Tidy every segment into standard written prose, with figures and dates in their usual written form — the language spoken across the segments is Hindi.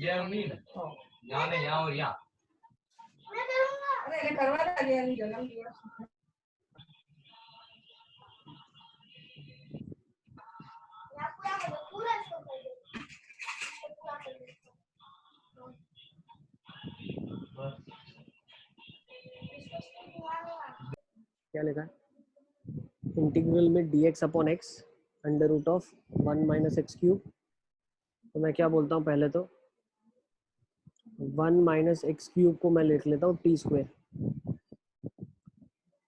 ये उम्मीद यहाँ नहीं, यहाँ और यहाँ मैं करूंगा। अरे करवा दे यार, जन्म दिवस या पूरा इसको कर दे, पूरा कर दे। क्या लिखा है? इंटीग्रल में dx upon x under root of 1 minus x cube. तो मैं क्या बोलता हूँ, पहले तो 1 माइनस एक्स क्यूब को मैं लिख लेता हूँ टी स्क्वायर।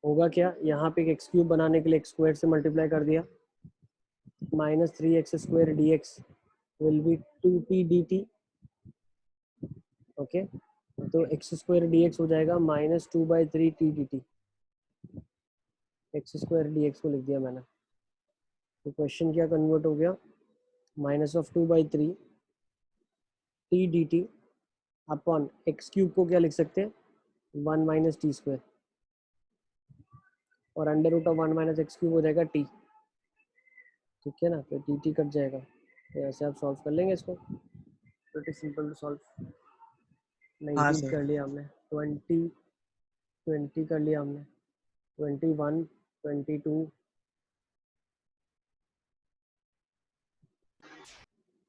होगा क्या, यहाँ पे एक्स क्यूब बनाने के लिए एक्स स्क्वायर से मल्टीप्लाई कर दिया, minus 3x square D x will be 2t dt। Okay, तो एक्स स्क्वायर डी एक्स हो जाएगा minus 2/3t dt। X square D x को लिख दिया मैंने। तो क्वेश्चन क्या कन्वर्ट हो गया, minus of 2/3 t d t upon x cube को क्या लिख सकते हैं, 1 माइनस टी स्क्वायर, और under root of 1 minus x cube हो जाएगा टी। ठीक है ना, तो टी टी कट जाएगा। तो ऐसे आप सॉल्व कर लेंगे इसको, प्रीटी सिंपल टू सॉल्व। 19 कर लिया हमने, 20 कर लिया हमने, 21 22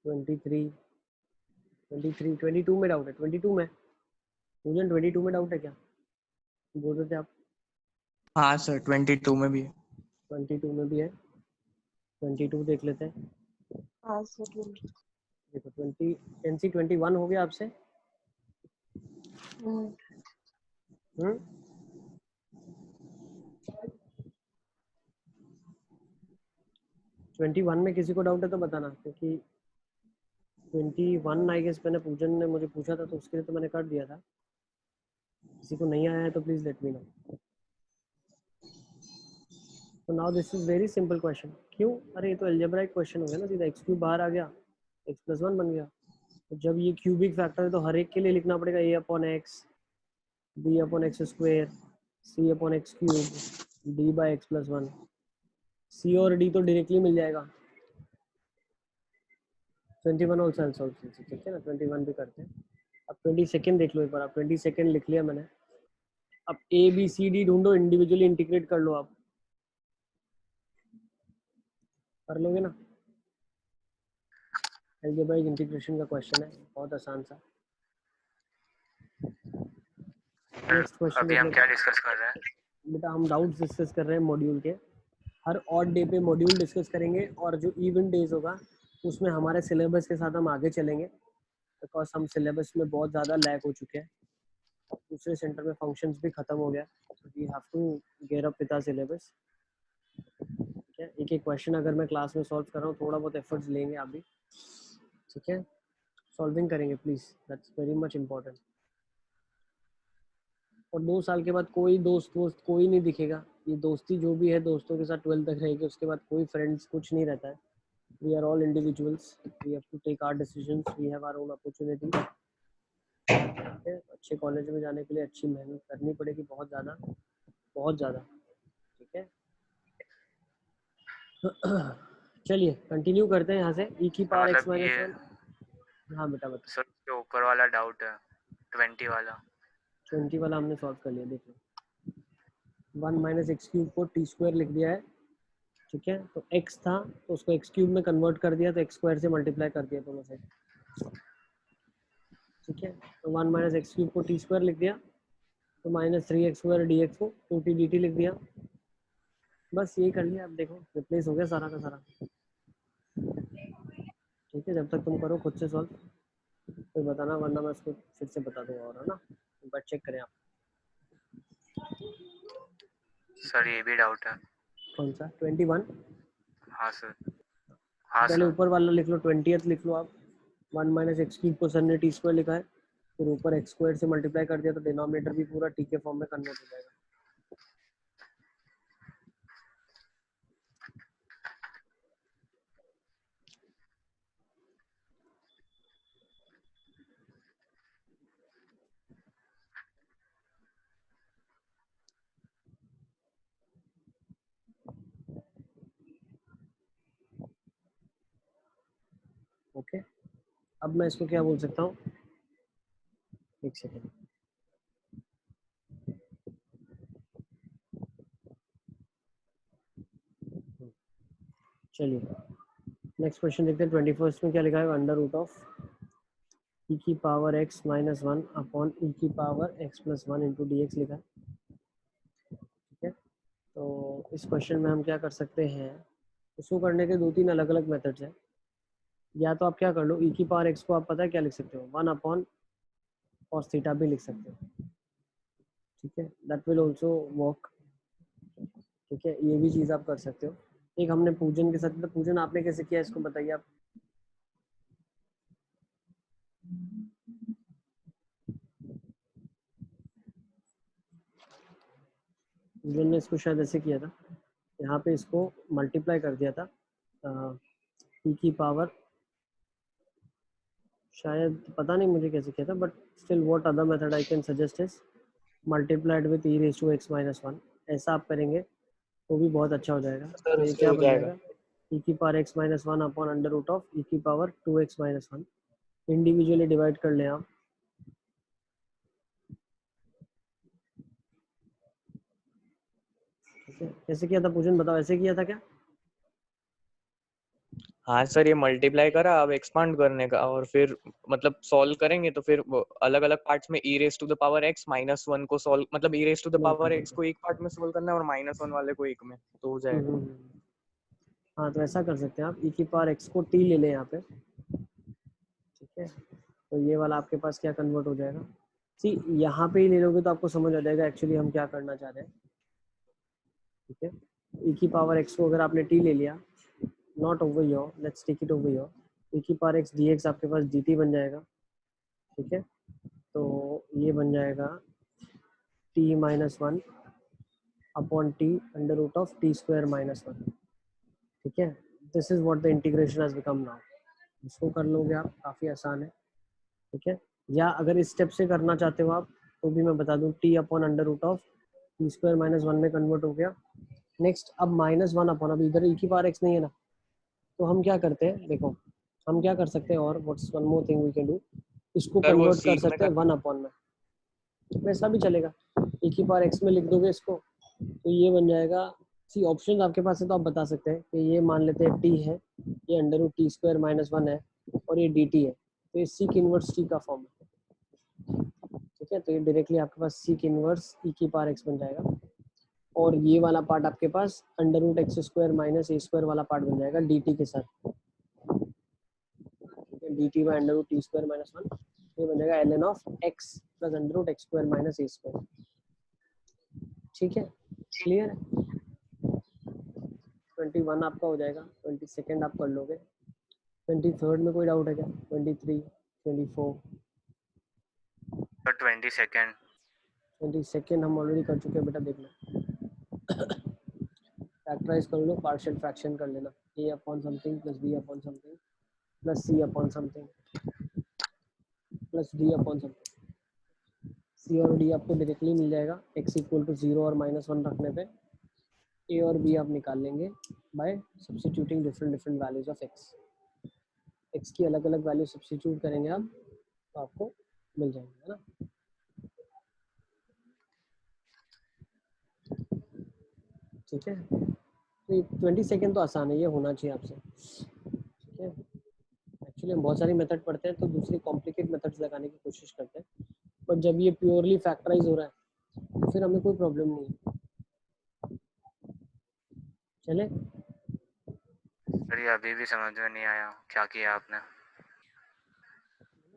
23 22 में डाउट है, 22 में मुझे 22 में डाउट है क्या बोल रहे थे आप? हाँ सर 22 में भी है। 22 में भी है, 22 देख लेते हैं। हाँ सर 20। देखो 20 NC 21 हो गया आपसे। 21 में किसी को डाउट है तो बताना, क्योंकि 21 आई गेस मैंने पूजन ने मुझे पूछा था तो उसके लिए तो मैंने कर दिया था। किसी को नहीं आया है तो प्लीज लेट मी नो। तो now this is very simple question. क्यों? अरे ये तो अलजेब्राइक क्वेश्चन हो गया ना, सीधा एक्स क्यूब बाहर आ गया, एक्स प्लस 1 बन गया। तो जब ये क्यूबिक फैक्टर है तो हर एक के लिए लिखना पड़ेगा a upon x, b upon x square, c upon x cube, d by x plus 1। c और d तो डायरेक्टली मिल जाएगा। 21 ऑल्सो आंसर, ठीक है ना, 21 भी करते हैं। अब 22 देख लो एक बार, आप 22 लिख लिया मैंने। अब a b c d ढूंढो, इंडिविजुअली इंटीग्रेट कर लो, आप कर लोगे ना? अलजेब्राइक इंटीग्रेशन का क्वेश्चन है, बहुत आसान सा। नेक्स्ट क्वेश्चन अभी हम क्या डिस्कस कर रहे हैं? बेटा हम डाउट्स डिस्कस कर रहे हैं मॉड्यूल के। हर ऑड डे पे मॉड्यूल डिस्कस करेंगे, और जो इवन डेज होगा उसमें हमारे सिलेबस के साथ हम आगे चलेंगे, बिकॉज हम सिलेबस में बहुत ज़्यादा लैग हो चुके हैं। दूसरे सेंटर में फंक्शंस भी खत्म हो गया, तो we have to gear up with our syllabus. ठीक है, एक एक क्वेश्चन अगर मैं क्लास में सॉल्व कर रहा हूँ, थोड़ा बहुत एफर्ट्स लेंगे आप भी, ठीक है? सॉल्विंग करेंगे please, that's very much important. और 2 साल के बाद कोई दोस्त कोई नहीं दिखेगा। ये दोस्ती जो भी है दोस्तों के साथ 12th तक रहेगी, उसके बाद कोई फ्रेंड्स कुछ नहीं रहता है। We are all individuals, we have to take our decisions, we have our own opportunity. अच्छे कॉलेज में जाने के लिए अच्छी मेहनत करनी पड़ेगी, बहुत ज़्यादा, बहुत ज़्यादा। ठीक है, चलिए कंटिन्यू करते हैं यहाँ से। e की पावर x माइनस 1। हाँ बेटा बता। सर जो ऊपर वाला डाउट है 20 वाला 20 वाला हमने सॉल्व कर लिया, देख लो। 1 माइनस एक्स क्यूब को टी स्क्वायर लिख दिया है। ठीक है, तो x था तो उसको एक्स क्यूब में कन्वर्ट कर दिया, तो एक्स स्क्वायर से मल्टीप्लाई कर दिया दोनों साइड। ठीक है, तो 1 माइनस एक्स क्यूब को टी स्क्वायर लिख दिया, तो minus 3x square D x को 2t dt लिख दिया। बस यही कर लिया। अब देखो रिप्लेस हो गया सारा का सारा। ठीक है, जब तक तुम करो खुद से सॉल्व फिर बताना, वरना मैं उसको फिर से बता दूंगा, और है ना, एक बार चेक करें आप। सर ये भी डाउट है। कौन सा? 21? हाँ सर, हाँ पहले सर। ऊपर वाला लिख लो, 20th लिख लो आप। 1 माइनस एक्स क्यूब को सर ने टी स्क्वायर लिखा है, फिर ऊपर एक्स स्क्वायर से मल्टीप्लाई कर दिया, तो डिनोमिनेटर भी पूरा टी के फॉर्म में कन्वर्ट हो जाएगा। ओके, अब मैं इसको क्या बोल सकता हूँ, एक सेकेंड। चलिए नेक्स्ट क्वेश्चन देखते हैं। 21st में क्या लिखा है? अंडर रूट ऑफ e की power x minus 1 upon e की power x plus 1 into D x लिखा है। ठीक है, तो इस क्वेश्चन में हम क्या कर सकते हैं? इसको करने के 2-3 अलग अलग मेथड्स हैं। या तो आप क्या कर लो, e की पावर x को आप पता है क्या लिख सकते हो? 1 अपॉन cos थीटा भी लिख सकते हो। ठीक है, दैट विल ऑल्सो वर्क। ठीक है, ये भी चीज़ आप कर सकते हो। एक हमने पूजन के साथ, तो पूजन आपने कैसे किया इसको बताइए आप। पूजन ने इसको शायद ऐसे किया था, यहाँ पे इसको मल्टीप्लाई कर दिया था e की पावर, शायद पता नहीं मुझे कैसे किया था, but still what other method I can suggest is multiplied with e raise to x minus 1। ऐसा आप करेंगे तो भी बहुत अच्छा हो जाएगा। तो ये क्या बन जाएगा? e की power x minus 1 upon under root of e की power 2x minus 1। Individually divide कर लें आप। ठीक है, कैसे किया था पूजन बताओ? ऐसे किया था क्या? हाँ सर, ये मल्टीप्लाई करा, अब एक्सपांड करने का, और फिर मतलब सॉल्व करेंगे तो फिर अलग अलग पार्ट्स में e raise to the power x minus 1 को सॉल्व, मतलब e raise to the power x को एक पार्ट में सॉल्व करना है और माइनस 1 वाले को एक में, तो हो जाएगा। हाँ, तो ऐसा कर सकते हैं आप। e की पावर x को t ले लें यहाँ पे। ठीक है, तो ये वाला आपके पास क्या कन्वर्ट हो जाएगा? सी यहाँ पे ही ले लोगे तो आपको समझ आ जाएगा एक्चुअली हम क्या करना चाह रहे हैं। ठीक है, e की पावर x को अगर आपने t ले लिया, not over your, let's take it over your, e की पावर x dx आपके पास dt बन जाएगा। ठीक है, तो ये बन जाएगा t minus 1 upon t under root of t square minus 1। ठीक है, this is what the integration has become now. इसको कर लोगे आप, काफ़ी आसान है। ठीक है, या अगर इस स्टेप से करना चाहते हो आप तो भी मैं बता दूं, t upon under root of t square minus 1 में कन्वर्ट हो गया। नेक्स्ट अब माइनस 1 अपॉन, अब इधर e की पावर x नहीं है ना, तो हम क्या करते हैं, देखो हम क्या कर सकते हैं, और what's one more thing we can do, इसको सर वो कन्वर्ट कर सीख में सकते हैं 1 अपॉन में, वैसा भी चलेगा। e की पावर x में लिख दोगे इसको, तो ये बन जाएगा। सी ऑप्शन आपके पास है तो आप बता सकते हैं कि ये मान लेते हैं t है, ये under root t square minus 1 है, और ये dt है, तो ये सीक इनवर्स t का फॉर्म है। ठीक है, तो ये डायरेक्टली आपके पास सीक इनवर्स e की पावर x बन जाएगा, और ये वाला पार्ट आपके पास under root x square minus a square वाला पार्ट बन जाएगा dt के साथ। dt by under root t square minus 1, ये बन जाएगा ln of x plus under root x square minus a square. ठीक है, क्लियर है? 21 आपका हो जाएगा, 22nd आप कर लोगे, 23rd में कोई डाउट है क्या? 23, 24, तो 22nd 22nd हम ऑलरेडी कर चुके हैं बेटा, देख लो। फैक्टराइज कर लो, पार्शियल फ्रैक्शन कर लेना, a upon something plus b upon something plus c upon something plus d upon something. c और d आपको डायरेक्टली मिल जाएगा x इक्वल टू 0 और माइनस 1 रखने पे। a और b आप निकाल लेंगे bye substituting different values of x की अलग अलग वैल्यू सब्स्टिट्यूट करेंगे आप, तो आपको मिल जाएंगे, है ना? ठीक है, तो 22nd तो आसान है, ये होना चाहिए आपसे। ठीक है, एक्चुअली हम बहुत सारी मेथड पढ़ते हैं तो दूसरी कॉम्प्लिकेट मेथड्स लगाने की कोशिश करते हैं, बट जब ये प्योरली फैक्टराइज हो रहा है तो फिर हमें कोई प्रॉब्लम नहीं है। चले, सर ये अभी भी समझ में नहीं आया क्या किया आपने।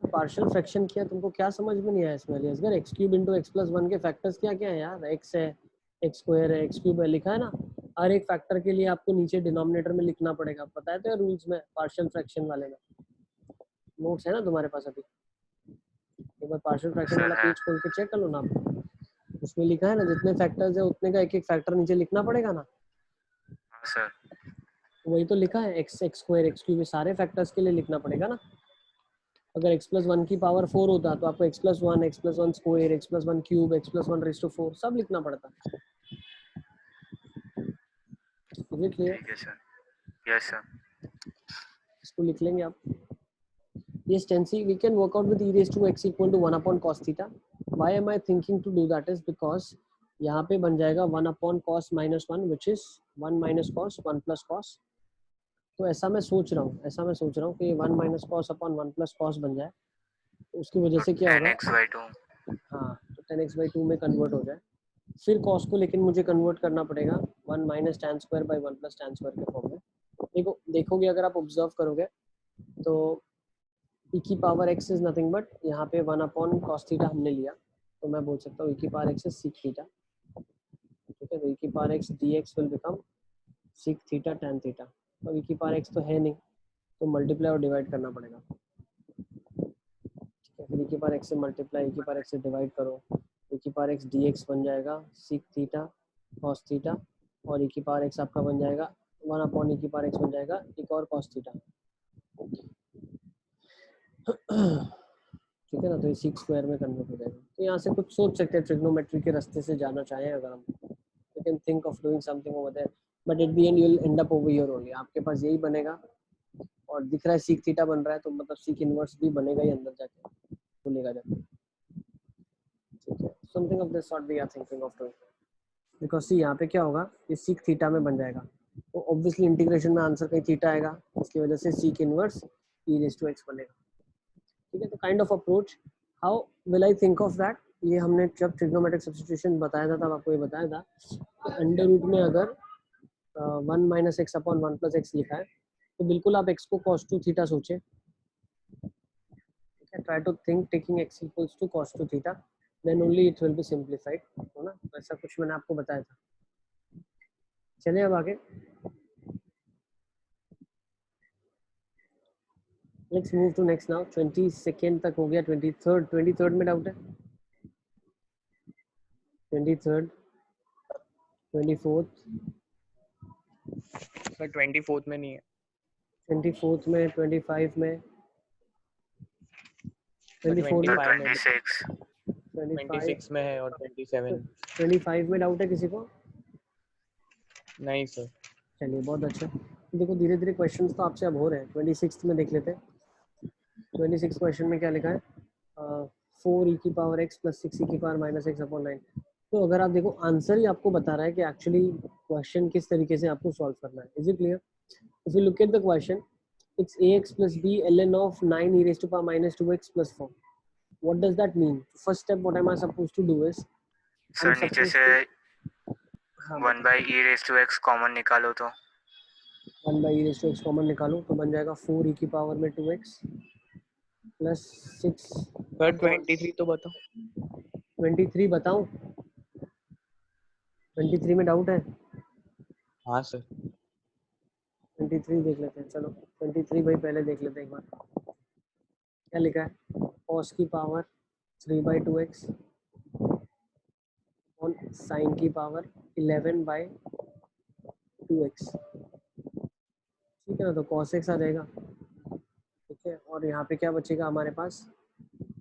पार्शियल फ्रैक्शन किया, तुमको क्या समझ में नहीं आया इसमें? अगर x cube into x plus 1 के फैक्टर्स क्या क्या है यार? एक्स है, एक्स स्क्वायर है, एक्स क्यूब है, लिखा है ना। हर एक फैक्टर के लिए आपको नीचे डिनोमिनेटर में लिखना पड़ेगा, पता है तो रूल्स में, पार्शियल फ्रैक्शन वाले में नोट्स है ना तुम्हारे पास अभी? एक बार पार्शियल फ्रैक्शन सर वाला है। पेज खोल के चेक कर लो ना आप, उसमें लिखा है ना जितने फैक्टर्स है उतने का एक एक फैक्टर नीचे लिखना पड़ेगा ना। हाँ सर। वही तो लिखा है, x, x square, x cube, सारे फैक्टर्स के लिए लिखना पड़ेगा ना। अगर x प्लस 1 की पावर 4 होता तो आपको x plus 1, x plus 1 square, x plus 1 cube, x plus 1 raise to 4 सब लिखना पड़ता। Is it clear? ठीक है सर। Yes sir. इसको लिख लेंगे आप। Yes, Tensi, we can work out with e raised to x equal to 1 upon cos theta. Why am I thinking to do that is because यहाँ पे बन जाएगा 1 upon cos minus 1 which is 1 minus cos 1 plus cos. तो ऐसा मैं सोच रहा हूँ कि 1 minus cos upon 1 plus cos बन जाए. उसकी वजह तो से क्या होगा? 10x/2 हाँ, तो 10x/2 में कन्वर्ट हो जाए. फिर cos को लेकिन मुझे कन्वर्ट करना पड़ेगा 1 minus tan square by 1 plus tan square के फॉर्म में. देखोगे अगर आप ऑब्जर्व करोगे तो e की power x is nothing but यहाँ पे 1 अपॉन cos थीटा हमने लिया, तो मैं बोल सकता हूँ e की power x is sec theta. ठीक है, तो e की power x dx will become sec theta tan theta. तो e की पावर x तो है नहीं, तो मल्टीप्लाई और डिवाइड करना पड़ेगा. ठीक है, फिर e की पावर x से मल्टीप्लाई, e की पावर x से डिवाइड करो, e की पावर x dx बन जाएगा sec थीटा cos थीटा, और e की पावर x आपका बन जाएगा 1 अपॉन e की पावर x बन जाएगा एक और cos थीटा. ठीक है ना, तो ये सीक स्क्वायर में कन्वर्ट हो जाएगा. तो यहाँ से कुछ सोच सकते हैं ट्रिग्नोमेट्री के रास्ते से जाना चाहें अगर हम, you can think of doing something over there, but at the end you will end up over here only. आपके पास यही बनेगा और दिख रहा है सीक थीटा बन रहा है, तो मतलब सीक इनवर्स भी बनेगा ही अंदर जाके, खुलेगा जाके. ठीक है, something of this sort we are thinking of doing, because see यहाँ पे क्या होगा, ये सीक थीटा में बन जाएगा, तो ऑब्वियसली इंटीग्रेशन में आंसर कहीं थीटा आएगा, इसकी वजह से sec inverse e raise to x बनेगा. ठीक है, तो kind of approach, how will I think of that, ये हमने जब ट्रिग्नोमेट्रिक सब्स्टिट्यूशन बताया था तब आपको ये बताया था. अंडर रूट में अगर 1 minus x upon 1 plus x लिखा है, तो बिल्कुल आप x को cos 2 थीटा सोचें. ठीक है, try to think taking x equals to cos 2 theta, then only it will be simplified, है ना. तो ऐसा कुछ मैंने आपको बताया था. चलिए अब आगे, let's move to next now. 22 तक हो गया, 23 में डाउट है, 23, 24, सर 24th में नहीं है, 24 में, 25 में, 24 में, 26 26 में है और 27. 25 में डाउट है किसी को? नहीं सर. चलिए बहुत अच्छा. देखो धीरे धीरे क्वेश्चंस तो आपसे अब हो रहे हैं. 26 में देख लेते हैं. 26 क्वेश्चन में क्या लिखा है, 4 e की पावर x प्लस 6 e की पावर माइनस एक्स अपॉन 9. तो अगर आप देखो आंसर ही आपको बता रहा है कि एक्चुअली क्वेश्चन किस तरीके से आपको सॉल्व करना है. Is it clear? If you look at the question, it's ax plus b ln of 9 e raised to power minus 2x plus 4. What does that mean? First step, what am I supposed to do is, sir नीचे से हाँ 1 by e raised to x common निकालो तो 1 by e raised to x common निकालो तो बन जाएगा 4 e की पावर में 2x प्लस 6. सर 23 तो बताओ. 23 बताऊं? 23 में डाउट है? हाँ सर. 23 देख लेते हैं. चलो 23 भाई पहले देख लेते हैं एक बार. क्या लिखा है, cos की पावर 3 by 2x और sin की पावर 11 by 2x. ठीक है ना, तो cos x आ जाएगा. ठीक है, और यहाँ पे क्या बचेगा हमारे पास,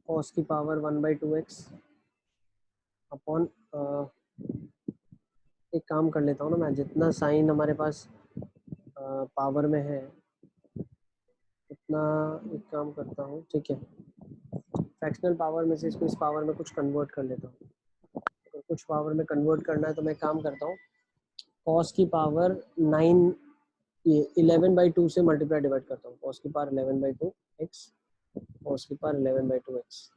cos की पावर 1 by 2x अपॉन, एक काम कर लेता हूँ ना मैं, जितना साइन हमारे पास पावर में है उतना एक काम करता हूँ. ठीक है, फ्रैक्शनल पावर में से इसको इस पावर में कुछ कन्वर्ट कर लेता हूँ. अगर कुछ पावर में कन्वर्ट करना है तो मैं काम करता हूँ, cos की पावर 9 ये 11 by 2 से मल्टीप्लाई डिवाइड करता हूँ. cos की पावर 11 by 2 x, cos की पावर 11 by 2 x,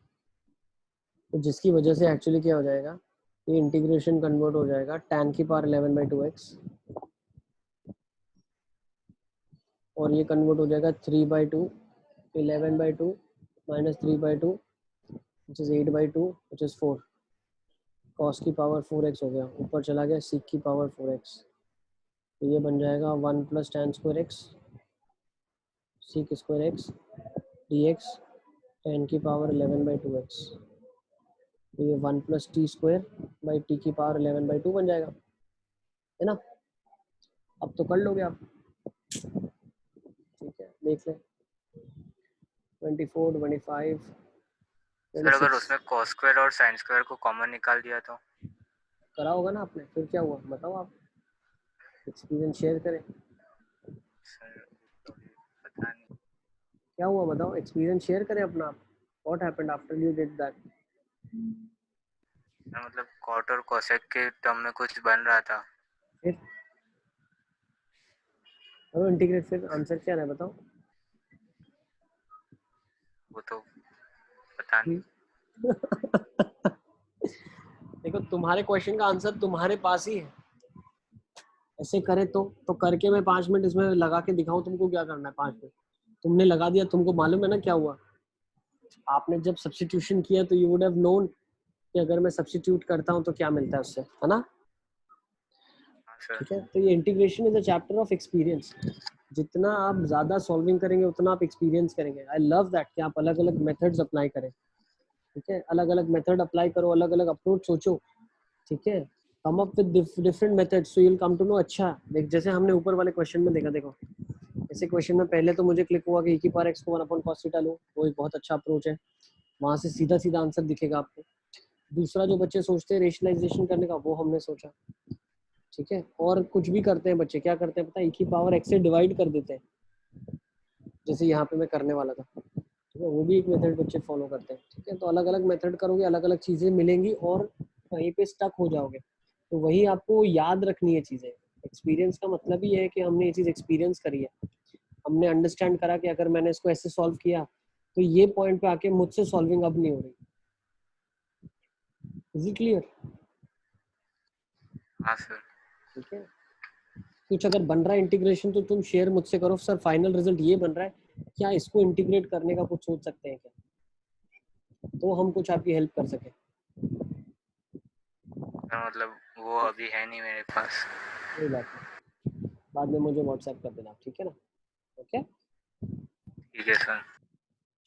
तो जिसकी वजह से एक्चुअली क्या हो जाएगा, ये इंटीग्रेशन कन्वर्ट हो जाएगा tan की पावर 11 by 2 x, और ये कन्वर्ट हो जाएगा 3 by 2, 11 by 2 minus 3 by 2 which is 8 by 2 which is 4. cos की पावर 4x हो गया, ऊपर चला गया sec की पावर 4x, तो ये बन जाएगा 1 plus tan square x sec square x dx tan की पावर 11 by 2x, तो ये 1 plus T square by T की पावर 11 by 2 बन जाएगा, है ना. अब तो कर लोगे आप. ठीक है, देख लें 24, 25, सर अगर 26 उसमें cos स्क्वायर और sin स्क्वायर को कॉमन निकाल दिया तो करा होगा ना आपने. फिर क्या हुआ बताओ, आप एक्सपीरियंस शेयर करें. सर तो पता नहीं. क्या हुआ बताओ, एक्सपीरियंस शेयर करें अपना। What happened after you did that? मतलब कॉट और कोसेक के टर्म में कुछ बन रहा था। फिर करो इंटीग्रेट, फिर आंसर क्या है बताओ। वो तो पता नहीं। देखो तुम्हारे क्वेश्चन का आंसर तुम्हारे पास ही है। ऐसे करे तो करके मैं 5 मिनट इसमें लगा के दिखाऊं, तुमको क्या करना है 5 मिनट? तुमने लगा दिया, तुमको मालूम है ना क्या हुआ। आपने जब सब्स्टिट्यूशन किया तो यू वुड हैव नोन कि अगर मैं सब्स्टिट्यूट करता हूं तो क्या मिलता है उससे, है ना। हाँ सर। ठीक है, तो ये integration is a chapter of experience. जितना आप ज्यादा सॉल्विंग करेंगे उतना आप एक्सपीरियंस करेंगे। आई लव दैट कि आप अलग अलग मेथड्स अप्लाई करें। ठीक है, अलग अलग मेथड अप्लाई करो, अलग अलग अप्रोच सोचो। ठीक है, come up with different methods so you will come to know. अच्छा देख, जैसे हमने ऊपर वाले क्वेश्चन में देखा, देखो ऐसे क्वेश्चन में पहले तो मुझे क्लिक हुआ कि e⁻x को 1/cos थीटा लो, वो एक बहुत अच्छा अप्रोच है। वहां से सीधा सीधा आंसर दिखेगा आपको। दूसरा जो बच्चे सोचते हैं रेशनलाइजेशन करने का, वो हमने सोचा। ठीक है, और कुछ भी करते हैं बच्चे, क्या करते हैं पता है, e⁻x से डिवाइड कर देते हैं, जैसे यहाँ पे मैं करने वाला था। ठीक है, वो भी एक मेथड बच्चे फॉलो करते हैं। ठीक है, तो अलग अलग मेथड करोगे, अलग अलग चीजें मिलेंगी और कहीं पे स्टक हो जाओगे। तो वही आपको याद रखनी है चीजें। एक्सपीरियंस का मतलब ही है कि हमने ये चीज एक्सपीरियंस करी है, हमने अंडरस्टैंड करा कि अगर मैंने इसको ऐसे सॉल्व किया तो ये पॉइंट पे आके मुझसे सॉल्विंग अब नहीं हो रही। Is it clear? हाँ सर। ठीक है, कुछ अगर बन रहा है इंटीग्रेशन तो तुम शेयर मुझसे करो, सर फाइनल रिजल्ट ये बन रहा है, क्या इसको इंटीग्रेट करने का कुछ सोच सकते हैं क्या, तो हम कुछ आपकी हेल्प कर सके। सर मतलब वो अभी है नहीं मेरे पास। कोई बात नहीं, बाद में मुझे व्हाट्सएप कर देना, ठीक है ना। ओके ठीक है सर।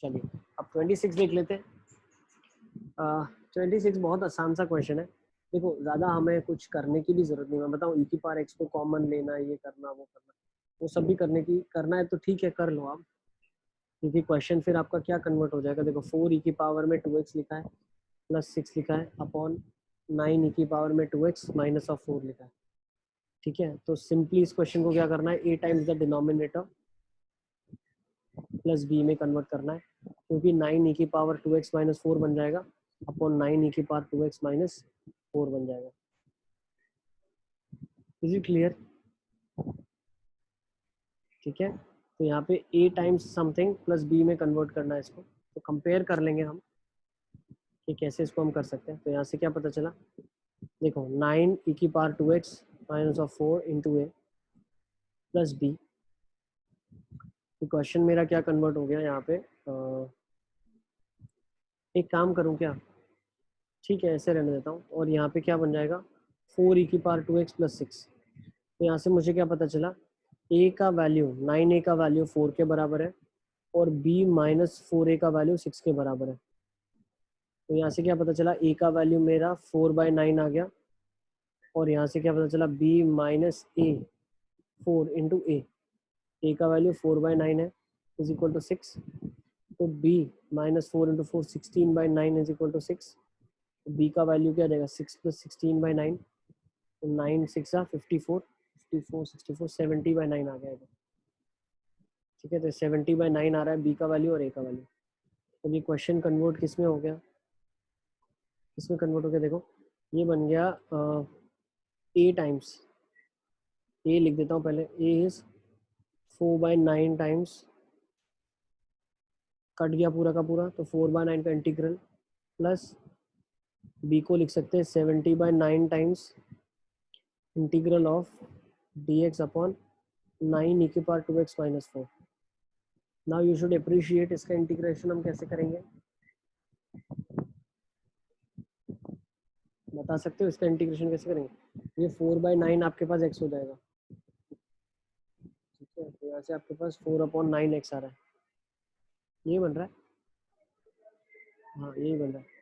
चलिए, अब 26 देख लेते हैं। 26 बहुत आसान सा क्वेश्चन है। देखो ज़्यादा हमें कुछ करने की भी ज़रूरत नहीं। मैं बताऊँ e⁻x को कॉमन लेना, ये करना वो करना, वो सब भी करना है तो ठीक है, कर लो आप। क्योंकि क्वेश्चन फिर आपका क्या कन्वर्ट हो जाएगा, देखो 4e में 2x लिखा है प्लस 6 लिखा है अपॉन 9e में 2x माइनस ऑफ 4 लिखा है। ठीक है, तो सिंपली इस क्वेश्चन को क्या करना है, a times the denominator plus b में कन्वर्ट करना है, क्योंकि 9e 2x - 4 बन जाएगा अपॉन 9e 2x - 4 बन जाएगा। Is it clear? ठीक है, तो यहाँ पे a times something plus b में कन्वर्ट करना है इसको। तो कंपेयर कर लेंगे हम कि कैसे इसको हम कर सकते हैं। तो यहाँ से क्या पता चला, देखो 9e 2x - 4 into a plus b। Question मेरा क्या कन्वर्ट हो गया यहाँ पे, एक काम करूँ क्या, ठीक है ऐसे रहने देता हूँ, और यहाँ पे क्या बन जाएगा 4e 2x प्लस 6। तो यहाँ से मुझे क्या पता चला, a का वैल्यू 9a का वैल्यू 4 के बराबर है और b माइनस 4a का वैल्यू 6 के बराबर है। तो यहाँ से क्या पता चला, a का वैल्यू मेरा 4/9 आ गया, और यहाँ से क्या पता चला b minus a 4 into a का वैल्यू 4/9 है इज इक्वल टू 6। तो b minus 4 into 4 16/9 is equal to 6। b का वैल्यू क्या जाएगा 6 प्लस 16/9, तो 9 6 54 54 64 70/9 आ गया है। ठीक है, तो 70/9 आ रहा है b का वैल्यू और a का वैल्यू। तो ये क्वेश्चन कन्वर्ट किस में हो गया, किसमें कन्वर्ट हो गया, देखो ये बन गया a टाइम्स, a लिख देता हूँ पहले, a इज 4/9 टाइम्स, कट गया पूरा का पूरा, तो 4/9 का इंटीग्रल प्लस b को लिख सकते हैं 70/9 times integral of dx upon 9e 2x - 4। Now you should appreciate इसका इंटीग्रेशन हम कैसे करेंगे, बता सकते हो इसका इंटीग्रेशन कैसे करेंगे। ये 4/9 आपके पास x हो जाएगा। ठीक है, तो यहाँ से आपके पास 4/9x आ रहा है, ये बन रहा है, हाँ यही बन रहा है।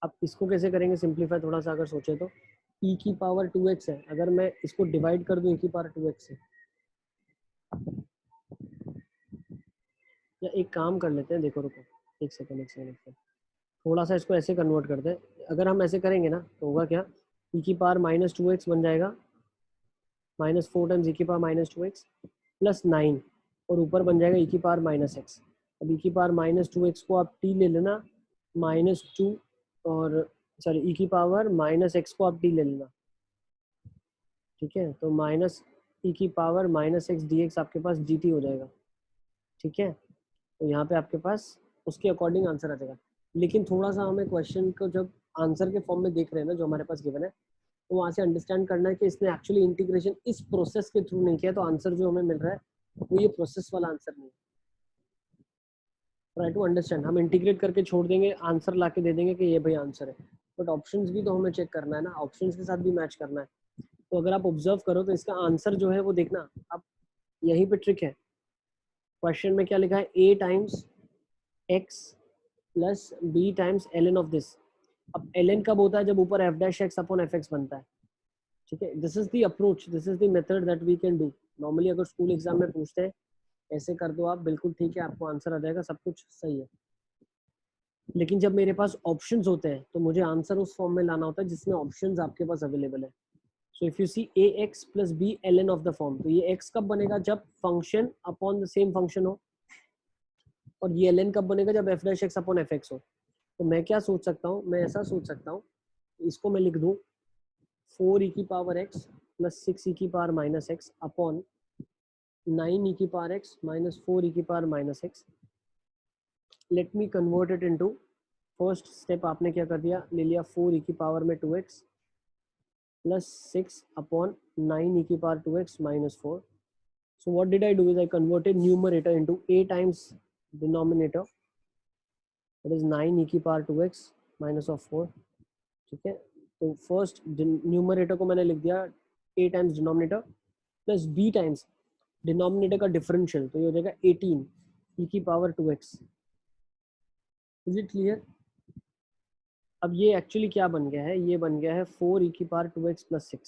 अब इसको कैसे करेंगे सिंप्लीफाई, थोड़ा सा अगर सोचे तो e 2x है, अगर मैं इसको डिवाइड कर दूं e 2x से, या एक काम कर लेते हैं, देखो रुको एक सेकंड, थोड़ा सा इसको ऐसे कन्वर्ट करते हैं। अगर हम ऐसे करेंगे ना तो होगा क्या, e - 2x बन जाएगा -4 टाइम्स e - 2x प्लस 9, और ऊपर बन जाएगा e - x। अब e की पावर -2x को आप t ले लेना, -2 और सॉरी e की पावर -x को आप t ले लेना, ठीक है। तो माइनस e की पावर -x dx आपके पास dt हो जाएगा, ठीक है। तो यहाँ पे आपके पास उसके अकॉर्डिंग आंसर आ जाएगा। लेकिन थोड़ा सा हमें क्वेश्चन को जब आंसर के फॉर्म में देख रहे हैं ना, जो हमारे पास गिवन है, तो वहाँ से अंडरस्टैंड करना है कि इसने एक्चुअली इंटीग्रेशन इस प्रोसेस के थ्रू नहीं किया, तो आंसर जो हमें मिल रहा है वो ये प्रोसेस वाला आंसर नहीं है। Try to understand. हम इंटीग्रेट करके छोड़ देंगे, आंसर ला के दे देंगे कि ये भाई आंसर है, बट ऑप्शंस भी तो हमें चेक करना है ना, ऑप्शंस के साथ भी मैच करना है। तो अगर आप ऑब्जर्व करो तो इसका आंसर जो है वो देखना, अब यहीं पे ट्रिक है। क्वेश्चन में क्या लिखा है, a times x plus b times ln of this. अब ln कब होता है, जब ऊपर f dash x upon fx बनता है, ठीक है। This is the approach, this is the method that we can do. Normally अगर स्कूल एग्जाम में पूछते हैं ऐसे कर दो आप, बिल्कुल ठीक है, आपको आंसर आ जाएगा, सब कुछ सही है। लेकिन जब मेरे पास ऑप्शंस होते हैं तो मुझे आंसर उस फॉर्म में लाना होता है जिसमें ऑप्शंस आपके पास अवेलेबल है। So if you see ax plus b ln of the form, तो ये x कब बनेगा, जब function upon the same function हो, और ये ln कब बनेगा, जब f dash x upon fx हो। तो मैं क्या सोच सकता हूँ, मैं ऐसा सोच सकता हूँ, इसको मैं लिख दूँ 4e की पावर x प्लस 6e की power minus x upon 9e की पावर x माइनस 4e की power minus x। Let me convert it into, first step आपने क्या कर दिया, ले लिया 4e की पावर में 2x प्लस 6 अपॉन 9e की power 2x minus 4। So what did I do is I converted numerator into a times denominator, that is 9e की पावर 2x माइनस ऑफ 4, ठीक है। तो फर्स्ट न्यूमरेटर को मैंने लिख दिया a times denominator plus b times denominator का डिफरेंशियल, तो ये हो जाएगा 18 e की power 2x। Is it clear? अब ये एक्चुअली क्या बन गया है, ये बन गया है 4e की पावर 2x प्लस 6,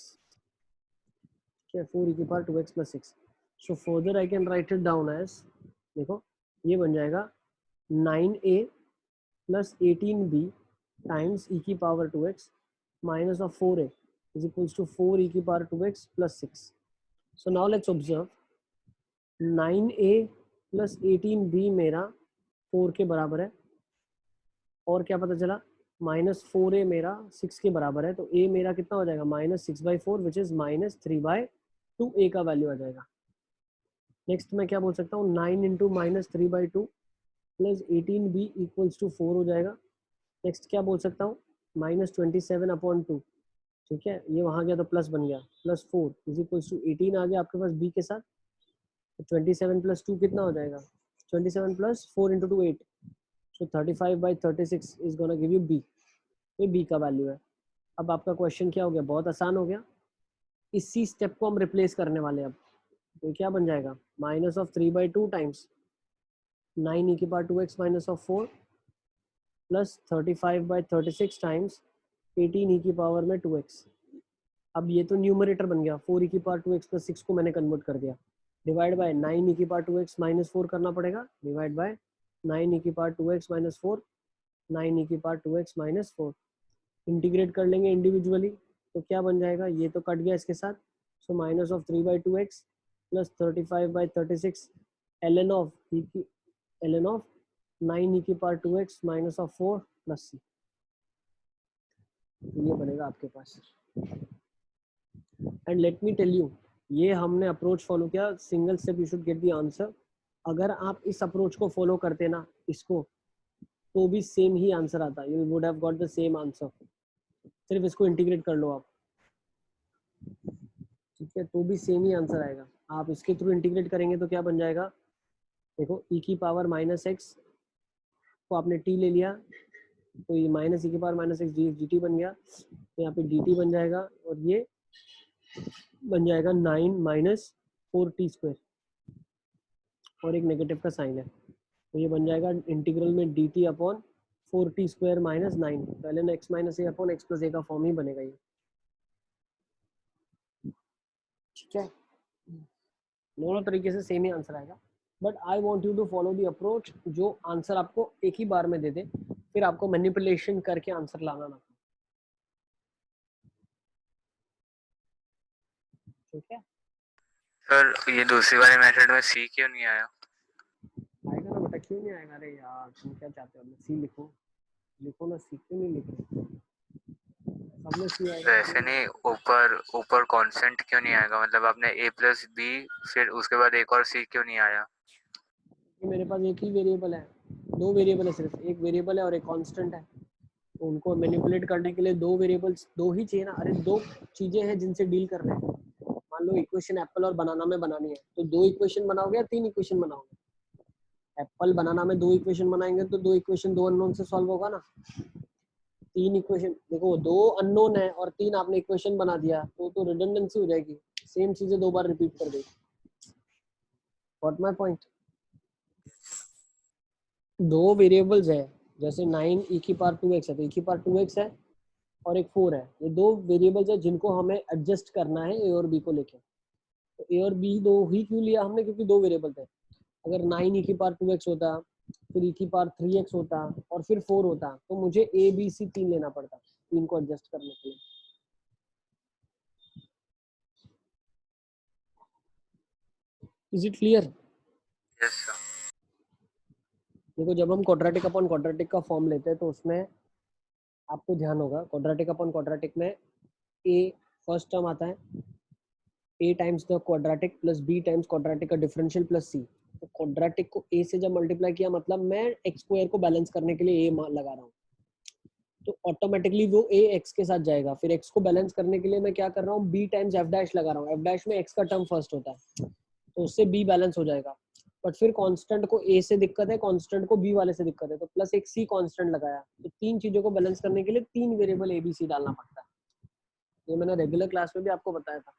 ठीक है, 4e की power 2x plus 6। So further I can write it down as, देखो ये बन जाएगा 9a plus 18b times e की power 2x minus of 4a is equals to 4e की power 2x plus 6। So now let's observe, 9a plus 18b मेरा 4 के बराबर है, और क्या पता चला माइनस 4a मेरा 6 के बराबर है, तो a मेरा कितना हो जाएगा, minus 6/4 which is minus 3/2, a का वैल्यू आ जाएगा। नेक्स्ट मैं क्या बोल सकता हूँ, 9 into minus 3/2 plus 18b equals to 4 हो जाएगा। नेक्स्ट क्या बोल सकता हूँ, माइनस 27/2, ठीक है, ये वहाँ गया तो प्लस बन गया, प्लस 4 इज इक्वल्स टू 18 आ गया आपके पास b के साथ, तो 27 प्लस 2 कितना हो जाएगा, 27 plus 4 into 2 8, so 35/36 is gonna give you b। ये b का वैल्यू है। अब आपका क्वेश्चन क्या हो गया, बहुत आसान हो गया, इसी स्टेप को हम रिप्लेस करने वाले हैं अब। तो क्या बन जाएगा, माइनस ऑफ 3/2 टाइम्स 9e की power 2x minus of 4 plus 35/36 times 18e की पावर में 2x। अब ये तो न्यूमरेटर बन गया, 4e की पावर 2x प्लस 6 को मैंने कन्वर्ट कर दिया, डिवाइड बाय 9e की पावर 2x माइनस 4 करना पड़ेगा, डिवाइड बाय 9e की पावर 2x माइनस 4, 9e की पावर 2x माइनस 4। इंटीग्रेट कर लेंगे इंडिविजुअली, तो क्या बन जाएगा, ये तो कट गया इसके साथ, so minus of 3/2x plus 35/36 ln of ln of 9e की power 2x minus of 4 plus c, ये बनेगा आपके पास। And let me tell you, ये हमने अप्रोच फॉलो किया, single step you should get the answer. अगर आप इस अप्रोच को फॉलो करते ना इसको, तो भी सेम ही आंसर आता, you would have got the same answer. सिर्फ इसको इंटीग्रेट कर लो आप, ठीक है, तो भी सेम ही आंसर आएगा। आप इसके थ्रू इंटीग्रेट करेंगे तो क्या बन जाएगा, देखो e की पावर माइनस एक्स को आपने t ले लिया, तो ये माइनस e की पावर माइनस एक्स dt बन गया, तो यहाँ पे dt बन जाएगा, और ये बन जाएगा 9 माइनस 4t स्क्वायर, और एक नेगेटिव का साइन है, तो ये बन जाएगा इंटीग्रल में dt upon 4t square minus 9, तो ln x minus a upon x plus a का फॉर्म ही बनेगा ये, ठीक है। दोनों तरीके से सेम ही आंसर आएगा, but I want you to follow the approach जो आंसर आपको एक ही बार में दे दे, फिर आपको मैनिपुलेशन करके आंसर लाना ना, ठीक है। सर ये दूसरी वाले मेथड में सी क्यों नहीं आया? आएगा ना बेटा, क्यों नहीं आएगा? अरे यार तुम क्या चाहते हो? सी लिखो, लिखो ना सी, क्यों नहीं लिख रहे? सब में सी तो आएगा। ऐसे नहीं, ऊपर ऊपर कांस्टेंट क्यों नहीं आएगा? मतलब आपने a प्लस बी, फिर उसके बाद एक और c क्यों नहीं आया? मेरे पास एक ही वेरिएबल है, दो वेरिएबल है सिर्फ, एक वेरिएबल है और एक कांस्टेंट है। तो उनको मैनिपुलेट करने के लिए दो वेरिएबल्स दो ही चाहिए ना। अरे दो चीजें हैं जिनसे डील कर रहे हैं। मान लो इक्वेशन एप्पल और बनाना में बनानी है, तो दो इक्वेशन बनाओगे या तीन इक्वेशन बनाओगे? एप्पल बनाना में दो इक्वेशन बनाएंगे तो दो इक्वेशन दो अननोन से सॉल्व होगा ना। तीन इक्वेशन, देखो दो अननोन है और तीन आपने इक्वेशन बना दिया तो रिडंडेंसी हो जाएगी, सेम चीजें दो बार रिपीट कर देगी। What my point? दो वेरिएबल्स है, जैसे 9 e की पावर 2x है तो e की पावर 2x है और एक 4 है। ये दो वेरिएबल्स है जिनको हमें एडजस्ट करना है a और b को लेके। तो a और b दो ही क्यों लिया हमने? क्योंकि दो वेरिएबल थे। अगर 9 e की पावर 2x होता, फिर e की पावर 3x होता और फिर 4 होता, तो मुझे a b c 3 लेना पड़ता तीन को एडजस्ट करने के लिए। Is it clear? Yes sir. देखो जब हम क्वाड्रेटिक अपॉन क्वाड्रेटिक का फॉर्म लेते हैं तो उसमें आपको ध्यान होगा, क्वाड्रेटिक अपॉन क्वाड्रेटिक में a फर्स्ट टर्म आता है, a times the quadratic plus b times quadratic का डिफरेंशियल प्लस c। तो क्वाड्रेटिक को a से जब मल्टीप्लाई किया, मतलब मैं x स्क्वायर को बैलेंस करने के लिए a लगा रहा हूँ, तो ऑटोमेटिकली वो a x के साथ जाएगा। फिर x को बैलेंस करने के लिए मैं क्या कर रहा हूँ? b टाइम्स f डैश लगा रहा हूँ। f डैश में x का टर्म फर्स्ट होता है तो उससे b बैलेंस हो जाएगा। बट फिर कांस्टेंट को a से दिक्कत है, कांस्टेंट को b वाले से दिक्कत है, तो प्लस एक c कांस्टेंट लगाया। तो तीन चीजों को बैलेंस करने के लिए तीन वेरिएबल a b c डालना पड़ता है। ये मैंने रेगुलर क्लास में भी आपको बताया था।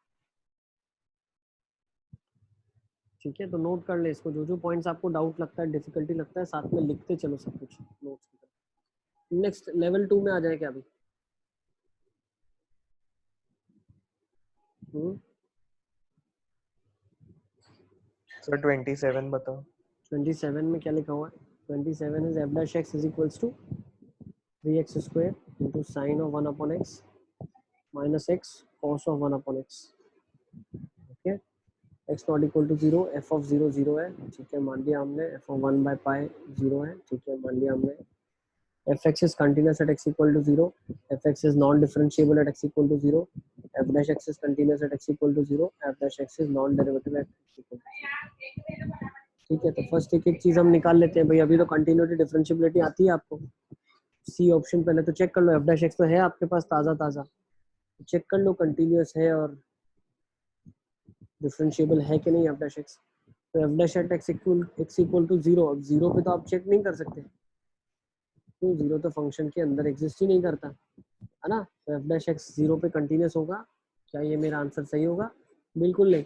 ठीक है, तो नोट कर ले इसको, जो जो पॉइंट्स आपको डाउट लगता है, डिफिकल्टी लगता है, साथ में लिखते चलो सब कुछ नोट्स की तरफ। नेक्स्ट लेवल 2 में आ जाए क्या अभी? सर 27 बताओ। 27 में क्या लिखा हुआ है? 27 is f dash x is equals to 3x square into sin of 1 upon x minus x cos of 1 upon x। Okay, x not equal to 0, f of 0 0 है, ठीक है मान लिया हमने। f ऑफ 1 बाय पाई 0 है, ठीक है मान लिया हमने। fx is continuous at x equal to 0, fx is non-differentiable at x equal to 0, f dash x is continuous at x equal to 0, f dash x is non-derivative at x equal to 0। ठीक है, तो फर्स्ट एक एक चीज हम निकाल लेते हैं भाई। अभी तो कंटिन्यूटी डिफरेंशिएबिलिटी आती है आपको। सी ऑप्शन पहले तो चेक कर लो, f dash x तो है आपके पास ताज़ा ताज़ा, चेक कर लो कंटिन्यूअस है और डिफरेंशिएबल है कि नहीं f dash x। तो f dash at x equal to 0, अब 0 पे तो आप चेक नहीं कर सकते, तो 0 तो फंक्शन के अंदर एग्जिस्ट ही नहीं करता है ना। तो f dash x 0 पे कंटिन्यूअस होगा। क्या ये मेरा आंसर सही होगा? बिल्कुल नहीं।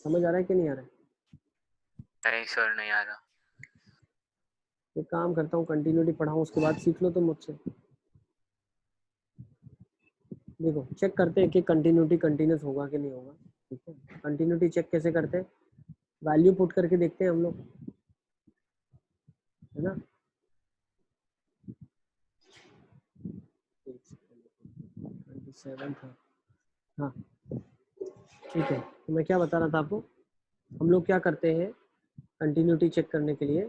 समझ आ रहा है कि नहीं आ रहा है? नहीं सर, नहीं आ रहा। एक काम करता हूँ, कंटिन्यूटी पढ़ाऊँ उसके बाद सीख लो तुम मुझसे। देखो चेक करते हैं कि कंटिन्यूटी कंटिन्यूस होगा कि नहीं होगा। ठीक है, कंटिन्यूटी चेक कैसे करते हैं? वैल्यू पुट करके देखते हैं हम लोग, है ना। 27 था, हाँ ठीक है। तो मैं क्या बता रहा था आपको, हम लोग क्या करते हैं कंटिन्यूटी चेक करने के लिए,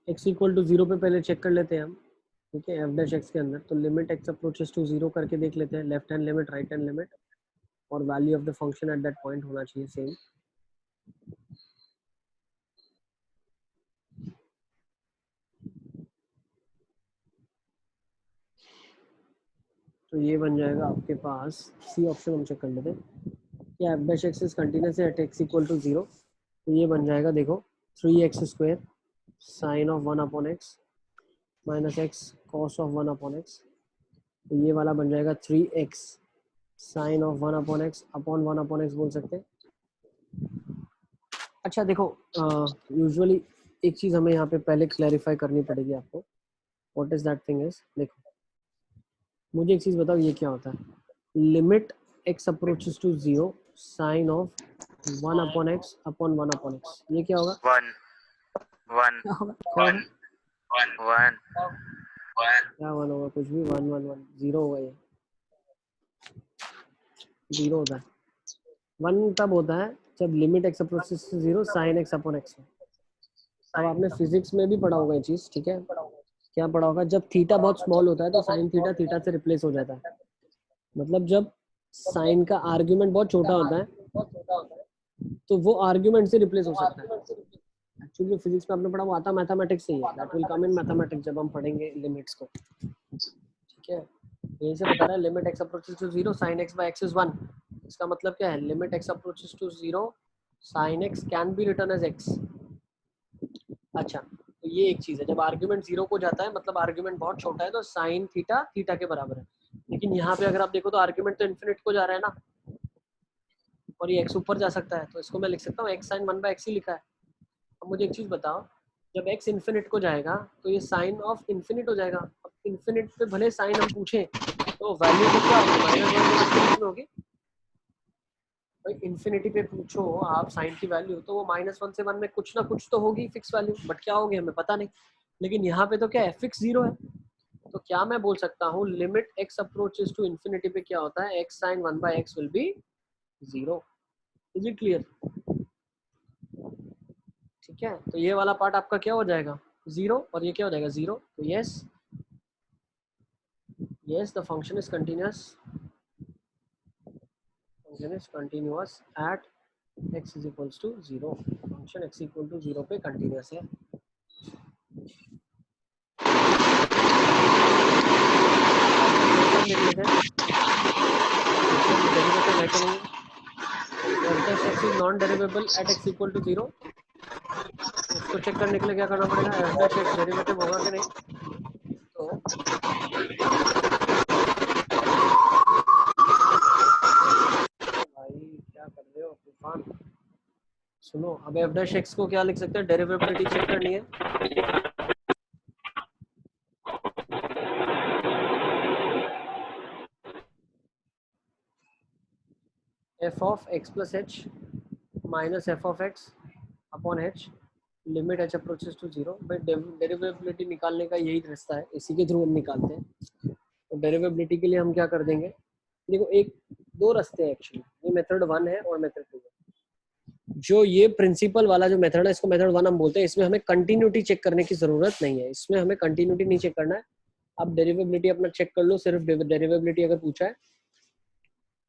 x इक्वल टू 0 पे पहले चेक कर लेते हैं हम। ठीक है, f डैश x के अंदर तो लिमिट x अप्रोचेस टू 0 करके देख लेते हैं, left hand limit right hand limit, और value of the function at that point होना चाहिए सेम। तो ये बन जाएगा आपके पास, सी ऑप्शन हम चेक कर लेते हैं कि f dash x is continuous at x equal to 0। तो ये बन जाएगा देखो 3x square sine of 1 upon x minus x cos of 1 upon x। तो ये वाला बन जाएगा 3x sine of 1 upon x upon 1 upon x बोल सकते हैं। अच्छा देखो, यूजुअली एक चीज हमें यहाँ पे पहले क्लैरिफाई करनी पड़ेगी आपको। What is that thing is, देखो मुझे एक चीज बताओ, ये क्या होता है? Limit x approaches to 0 sine of 1 upon x upon 1 upon x, ये क्या होगा? 1 1 क्या होगा? क्या होगा? 1 1 क्या 1 होगा, कुछ भी 1 1 1 0 होगा, ये 0 होता है। 1 तब होता है जब limit x approaches to 0 sin x upon x। अब आपने फिजिक्स में भी पढ़ा होगा ये चीज, ठीक है? क्या पढ़ा होगा, जब थीटा बहुत स्मॉल होता है तो साइन थीटा थीटा से रिप्लेस हो जाता है। मतलब जब साइन का आर्ग्यूमेंट बहुत छोटा होता है तो वो आर्ग्यूमेंट से रिप्लेस हो सकता है। एक्चुअली फिजिक्स में आपने पढ़ा वो आता मैथमेटिक्स से ही है, that will come in mathematics जब हम पढ़ेंगे लिमिट्स को, ठीक है? यही से बता रहा है limit x approaches to 0 sin x by x is 1। इसका मतलब क्या है, limit x approaches to 0 sin x can be written as x। अच्छा, तो ये एक चीज है, जब आर्ग्यूमेंट 0 को जाता है मतलब आर्ग्यूमेंट बहुत छोटा है तो साइन थीटा थीटा के बराबर है। लेकिन यहाँ पे अगर आप देखो तो आर्ग्यूमेंट तो इन्फिनिट को जा रहा है ना, और ये x ऊपर जा सकता है, तो इसको मैं लिख सकता हूँ x sin 1 by x ही लिखा है। अब मुझे एक चीज बताओ, जब x इन्फिनिट को जाएगा तो ये साइन ऑफ इन्फिनिट हो जाएगा। अब इन्फिनिट पे भले साइन हम पूछें तो वैल्यू तो क्या होगी, -1 से होगी भाई। इन्फिनिटी पे पूछो आप साइन की वैल्यू तो वो -1 से 1 में कुछ ना कुछ तो होगी फिक्स वैल्यू, बट क्या होगी हमें पता नहीं। लेकिन यहाँ पे तो क्या है, फिक्स 0 है। तो क्या मैं बोल सकता हूँ limit x approaches to infinity पे क्या होता है, x sin 1 by x will be 0। Is it clear? ठीक है, तो ये वाला पार्ट आपका क्या हो जाएगा 0 और ये क्या हो जाएगा 0। तो yes the function is continuous at x is equals to 0। Function x equal to 0 पे कंटिन्यूस है। Non derivable at x equal to 0, उसको चेक करने के लिए क्या करना पड़ेगा, f डैश x डेरिवेटिव होगा कि नहीं। तो भाई क्या कर रहे हो तूफान, सुनो। अब f डैश x को क्या लिख सकते हैं, डेरिवेबिलिटी चेक करनी है। f of x plus h minus f of x upon h limit h approaches to 0। भाई डेरिवेबिलिटी निकालने का यही रास्ता है, इसी के थ्रू हम निकालते हैं। तो डेरिवेबिलिटी के लिए हम क्या कर देंगे, देखो एक दो रास्ते हैं एक्चुअली, ये मेथड 1 है और मेथड 2 है। जो ये प्रिंसिपल वाला जो मेथड है इसको मेथड 1 हम बोलते हैं। इसमें हमें कंटिन्यूटी चेक करने की जरूरत नहीं है, इसमें हमें कंटिन्यूटी नहीं चेक करना है। आप डेरिवेबिलिटी अपना चेक कर लो, सिर्फ डेरिवेबिलिटी अगर पूछा है,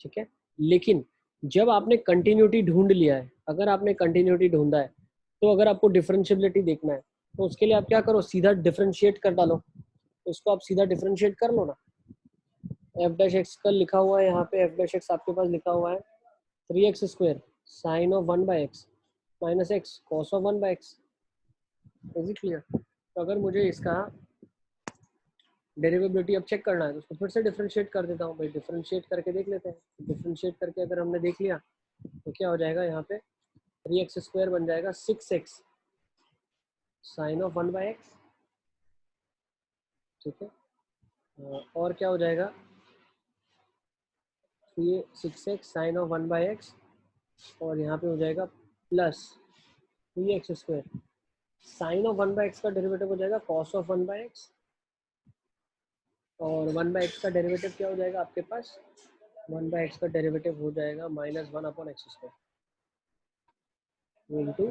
ठीक है। लेकिन जब आपने कंटिन्यूटी ढूंढ लिया है, अगर आपने कंटिन्यूटी ढूंढा है तो अगर आपको डिफरेंशिएबिलिटी देखना है तो उसके लिए आप क्या करो, सीधा डिफरेंशिएट कर डालो। तो इसको आप सीधा डिफरेंशिएट कर लो ना। f डैश एक्स का लिखा हुआ है यहाँ पे, f डैश एक्स आपके पास लिखा हुआ है 3x square sine of 1 by x minus x cos of 1 by x. Is it clear? तो अगर मुझे इसका डेरिवेबिलिटी अब चेक करना है तो उसको फिर से डिफरेंशिएट कर देता हूँ भाई, डिफरेंशिएट करके देख लेते हैं। डिफरेंशिएट करके अगर हमने देख लिया तो क्या हो जाएगा, यहाँ पे 3x स्क्वायर बन जाएगा 6x sign of 1 by x, ठीक है। और क्या हो जाएगा, ये 6x sign of 1 by x और यहाँ पे हो जाएगा plus 3x square sine of 1 by x का डेरिवेटिव हो जाएगा कॉस ऑफ 1 बाई एक्स, और 1 बाई एक्स का डेरिवेटिव क्या हो जाएगा आपके पास, 1 बाई एक्स का डेरिवेटिव हो जाएगा -1 upon x square into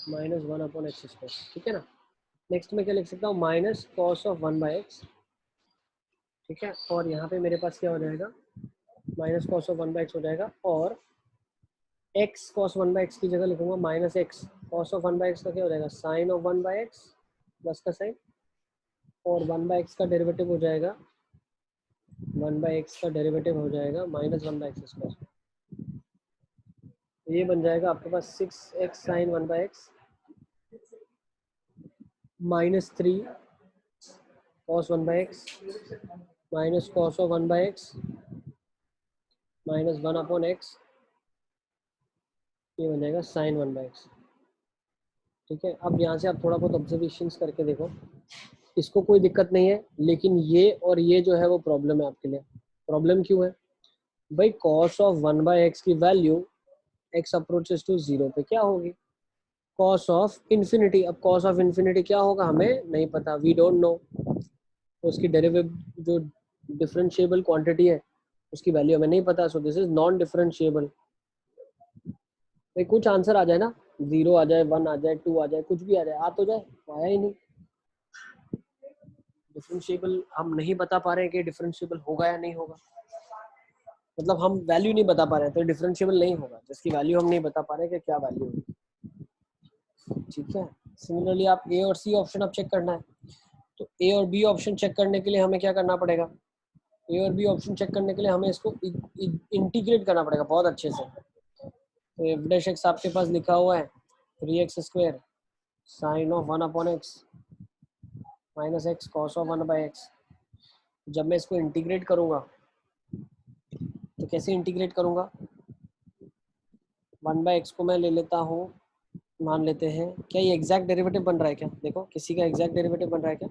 -1 upon x square, ठीक है ना। नेक्स्ट में क्या लिख सकता हूँ, minus cos of 1 by x, ठीक है। और यहाँ पे मेरे पास क्या हो जाएगा, minus cos of 1 by x हो जाएगा, और x कॉस 1 बाई एक्स की जगह लिखूंगा minus x cos of 1 by x का क्या हो जाएगा, sine of 1 by x plus का साइन, और 1 बाई एक्स का डेरिवेटिव हो जाएगा, 1 बाई एक्स का डेरिवेटिव हो जाएगा -1 बाई एक्स स्क्वायर। तो ये बन जाएगा आपके पास 6x sine 1 by x -3 cos 1 by x minus cos of 1 by x -1 upon x, ये बन जाएगा साइन 1 बाई एक्स, ठीक है। अब यहाँ से आप थोड़ा बहुत ऑब्जर्वेशंस करके देखो, इसको कोई दिक्कत नहीं है, लेकिन ये और ये जो है वो प्रॉब्लम है आपके लिए। प्रॉब्लम क्यों है भाई, कॉस ऑफ 1 बाई एक्स की वैल्यू x अप्रोचेस टू 0 पे क्या होगी, कॉस ऑफ इन्फिनिटी। अब कॉस ऑफ इन्फिनिटी क्या होगा हमें नहीं पता, वी डोंट नो। तो उसकी डेरिवेटिव जो डिफरेंशिएबल क्वांटिटी है उसकी वैल्यू हमें नहीं पता, so this is non differentiable. कुछ आंसर आ जाए ना, 0 आ जाए, 1 आ जाए, 2 आ जाए, कुछ भी आ जाए, आ तो जाए, आया ही नहीं। डिफरेंशिएबल हम नहीं बता पा रहे हैं कि डिफरेंशिएबल होगा या नहीं होगा, मतलब हम वैल्यू नहीं बता पा रहे हैं तो डिफरेंशिएबल नहीं होगा, जिसकी वैल्यू हम नहीं बता पा रहे हैं कि क्या वैल्यू होगी। ठीक है, सिमिलरली आप ए और सी ऑप्शन अब चेक करना है, तो ए और बी ऑप्शन चेक करने के लिए हमें क्या करना पड़ेगा, ए और बी ऑप्शन चेक करने के लिए हमें इसको इंटीग्रेट करना पड़ेगा बहुत अच्छे से। तो एफ डैश एक्स आपके पास लिखा हुआ है 3x² sine of 1/x minus x cos of 1/x। जब मैं इसको इंटीग्रेट करूंगा तो कैसे इंटीग्रेट करूंगा, 1/x को मैं ले लेता हूँ, मान लेते हैं, क्या ये एग्जैक्ट डेरिवेटिव बन रहा है क्या, देखो किसी का एग्जैक्ट डेरिवेटिव बन रहा है क्या,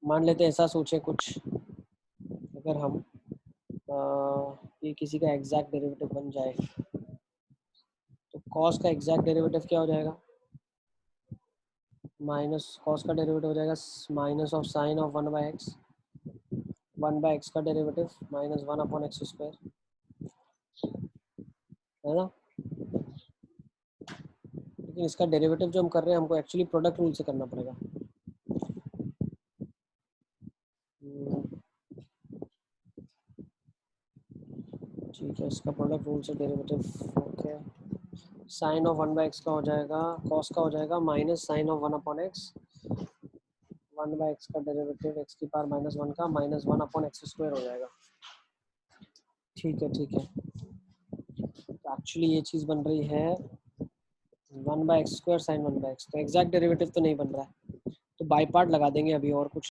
मान लेते हैं ऐसा सोचे कुछ, अगर हम ये किसी का एग्जैक्ट डेरिवेटिव बन जाए तो कॉस का एग्जैक्ट डेरिवेटिव क्या हो जाएगा, माइनस कॉस का डेरिवेटिव हो जाएगा minus of sine of 1/x, 1/x का डेरिवेटिव माइनस 1/x², है ना। लेकिन इसका डेरिवेटिव जो हम कर रहे हैं हमको एक्चुअली प्रोडक्ट रूल से करना पड़ेगा। ठीक है, इसका प्रोडक्ट रूल से derivative okay, sine of 1/x का हो जाएगा, कॉस का हो जाएगा minus sign of 1/x, 1/x का डेरिवेटिव x की पावर -1 का माइनस 1/x² हो जाएगा। ठीक है ठीक है, तो एक्चुअली ये चीज़ बन रही है 1/x² साइन 1/x, तो एग्जैक्ट डेरिवेटिव तो नहीं बन रहा है, तो बाई पार्ट लगा देंगे अभी और कुछ